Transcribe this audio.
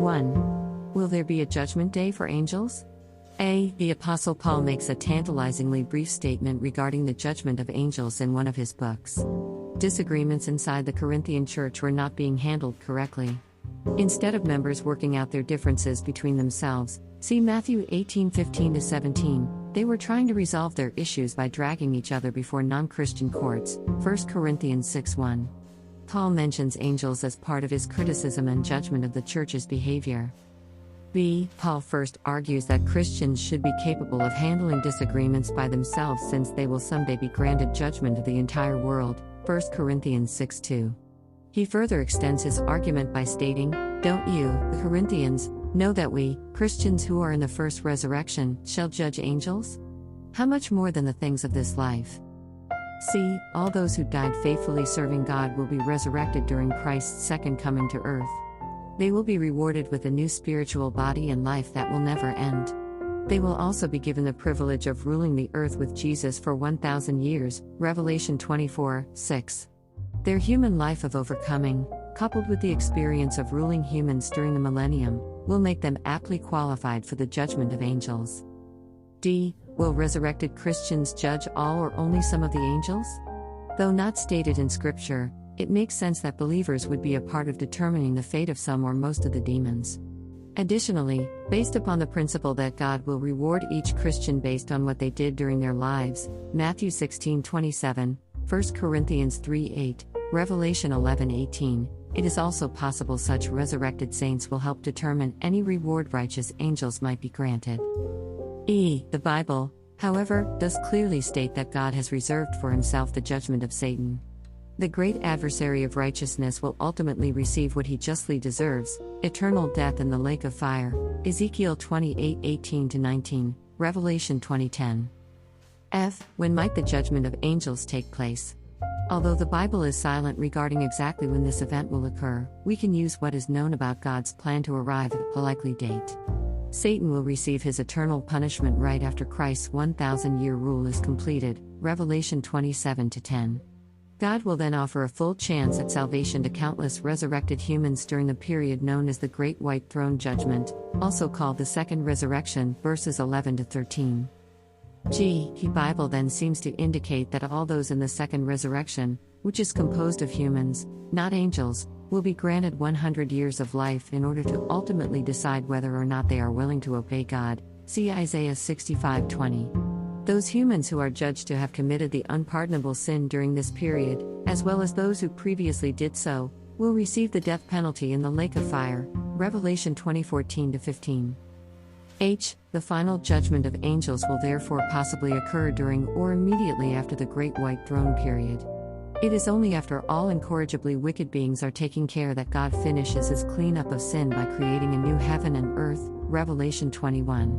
1. Will there be a judgment day for angels? The Apostle Paul makes a tantalizingly brief statement regarding the judgment of angels in one of his books. Disagreements inside the Corinthian church were not being handled correctly. Instead of members working out their differences between themselves, see Matthew 18:15-17, they were trying to resolve their issues by dragging each other before non-Christian courts, 1 Corinthians 6:1. Paul mentions angels as part of his criticism and judgment of the church's behavior. Paul first argues that Christians should be capable of handling disagreements by themselves since they will someday be granted judgment of the entire world, 1 Corinthians 6:2. He further extends his argument by stating, "Don't you, the Corinthians, know that we, Christians who are in the first resurrection, shall judge angels? How much more than the things of this life? See, all those who died faithfully serving God will be resurrected during Christ's second coming to earth. They will be rewarded with a new spiritual body and life that will never end. They will also be given the privilege of ruling the earth with Jesus for 1,000 years, Revelation 24:6. Their human life of overcoming, coupled with the experience of ruling humans during the millennium, will make them aptly qualified for the judgment of angels. Will resurrected Christians judge all or only some of the angels? Though not stated in Scripture, it makes sense that believers would be a part of determining the fate of some or most of the demons. Additionally, based upon the principle that God will reward each Christian based on what they did during their lives, Matthew 16:27, 1 Corinthians 3:8, Revelation 11:18, it is also possible such resurrected saints will help determine any reward righteous angels might be granted. The Bible, however, does clearly state that God has reserved for himself the judgment of Satan. The great adversary of righteousness will ultimately receive what he justly deserves, eternal death in the lake of fire, Ezekiel 28:18-19, Revelation 20:10. When might the judgment of angels take place? Although the Bible is silent regarding exactly when this event will occur, we can use what is known about God's plan to arrive at a likely date. Satan will receive his eternal punishment right after Christ's 1,000-year rule is completed, Revelation 27:10. God will then offer a full chance at salvation to countless resurrected humans during the period known as the Great White Throne Judgment, also called the Second Resurrection, verses 11-13. The Bible then seems to indicate that all those in the Second Resurrection, which is composed of humans, not angels, will be granted 100 years of life in order to ultimately decide whether or not they are willing to obey God, see Isaiah 65:20. Those humans who are judged to have committed the unpardonable sin during this period, as well as those who previously did so, will receive the death penalty in the lake of fire, Revelation 20:14-15. The final judgment of angels will therefore possibly occur during or immediately after the Great White Throne period. It is only after all incorrigibly wicked beings are taking care that God finishes his cleanup of sin by creating a new heaven and earth, Revelation 21.